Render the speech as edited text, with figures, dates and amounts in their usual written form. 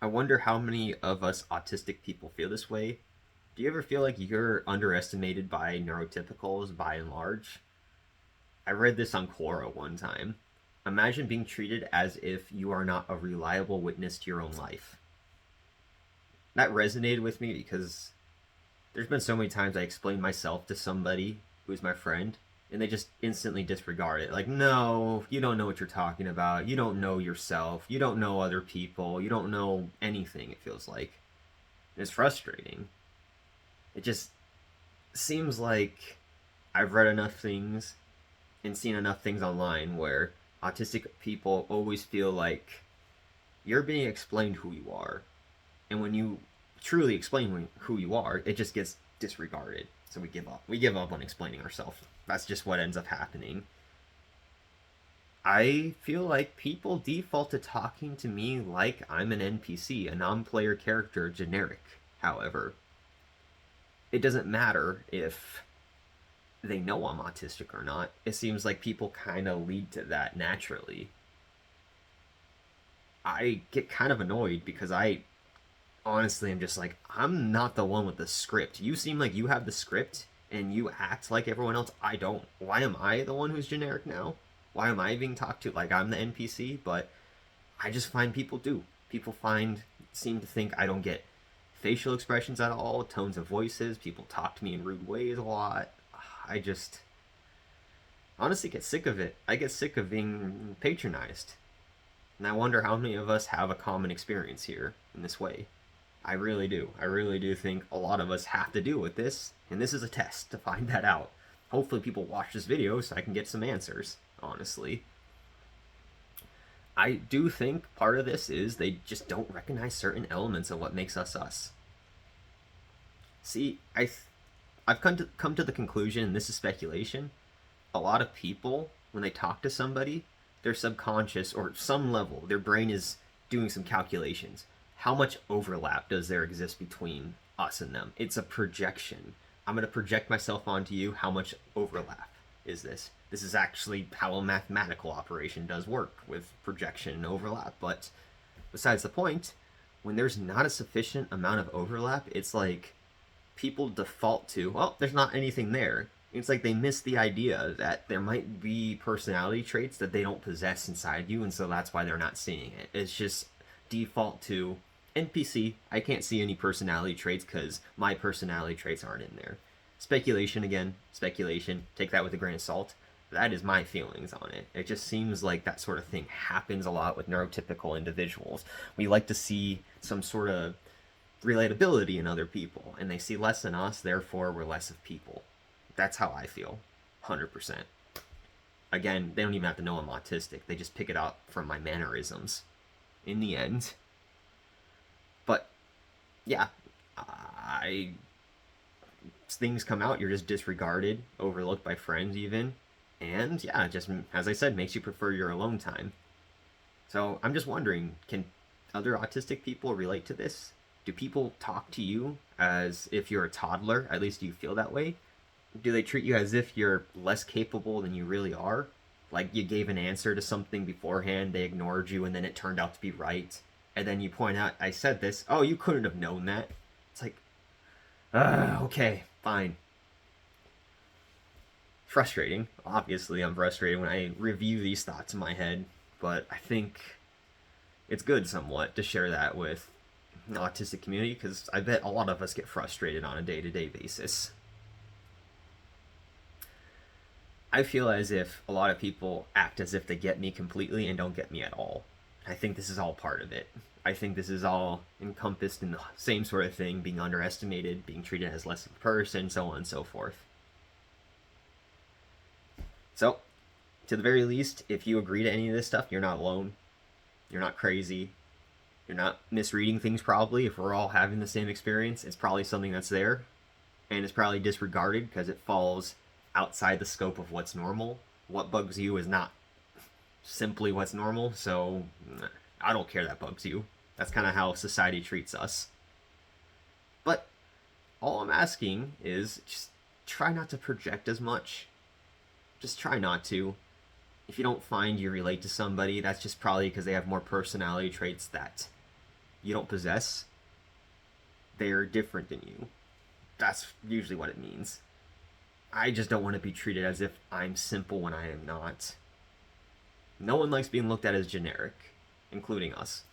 I wonder how many of us autistic people feel this way. Do you ever feel like you're underestimated by neurotypicals by and large? I read this on Quora one time. Imagine being treated as if you are not a reliable witness to your own life. That resonated with me because there's been so many times I explained myself to somebody who's my friend, and they just instantly disregard it. Like, no, you don't know what you're talking about. You don't know yourself. You don't know other people. You don't know anything, it feels like. It's frustrating. It just seems like I've read enough things and seen enough things online where autistic people always feel like you're being explained who you are. And when you truly explain who you are, it just gets disregarded. So we give up. We give up on explaining ourselves. That's just what ends up happening. I feel like people default to talking to me like I'm an NPC, a non player character, generic. However, it doesn't matter if they know I'm autistic or not. It seems like people kind of lead to that naturally. I get kind of annoyed because I honestly am just like, I'm not the one with the script. You seem like you have the script and you act like everyone else. I don't. Why am I the one who's generic now? Why am I being talked to like I'm the NPC? But I just find people do. People seem to think I don't get facial expressions at all, tones of voices. People talk to me in rude ways a lot. I just honestly get sick of it. I get sick of being patronized. And I wonder how many of us have a common experience here in this way. I really do. I really do think a lot of us have to deal with this, and this is a test to find that out. Hopefully people watch this video so I can get some answers, honestly. I do think part of this is they just don't recognize certain elements of what makes us us. See, I've come to the conclusion, and this is speculation, a lot of people, when they talk to somebody, their subconscious or some level, their brain is doing some calculations. How much overlap does there exist between us and them? It's a projection. I'm going to project myself onto you. How much overlap is this? This is actually how a mathematical operation does work with projection and overlap. But besides the point, when there's not a sufficient amount of overlap, it's like people default to, well, there's not anything there. It's like they miss the idea that there might be personality traits that they don't possess inside you, and so that's why they're not seeing it. It's just default to NPC. I can't see any personality traits because my personality traits aren't in there. Speculation again, speculation. Take that with a grain of salt. That is my feelings on it. It just seems like that sort of thing happens a lot with neurotypical individuals. We like to see some sort of relatability in other people, and they see less in us, therefore we're less of people. That's how I feel, 100%. Again, they don't even have to know I'm autistic. They just pick it up from my mannerisms in the end. But, yeah, things come out, you're just disregarded, overlooked by friends even. And, yeah, just, as I said, makes you prefer your alone time. So, I'm just wondering, can other autistic people relate to this? Do people talk to you as if you're a toddler? At least do you feel that way? Do they treat you as if you're less capable than you really are? Like you gave an answer to something beforehand, they ignored you, and then it turned out to be right. And then you point out, I said this. Oh, you couldn't have known that. It's like, okay, fine. Frustrating. Obviously, I'm frustrated when I review these thoughts in my head, but I think it's good somewhat to share that with the autistic community because I bet a lot of us get frustrated on a day-to-day basis. I feel as if a lot of people act as if they get me completely and don't get me at all. I think this is all part of it. I think this is all encompassed in the same sort of thing, being underestimated, being treated as less of a person, so on and so forth. So, to the very least, if you agree to any of this stuff, you're not alone. You're not crazy. You're not misreading things probably. If we're all having the same experience, it's probably something that's there. And it's probably disregarded because it falls outside the scope of what's normal. What bugs you is not simply what's normal, so I don't care that bugs you. That's kind of how society treats us. But all I'm asking is just try not to project as much. Just try not to. If you don't find you relate to somebody, that's just probably because they have more personality traits that you don't possess, they're different than you. That's usually what it means. I just don't want to be treated as if I'm simple when I am not. No one likes being looked at as generic, including us.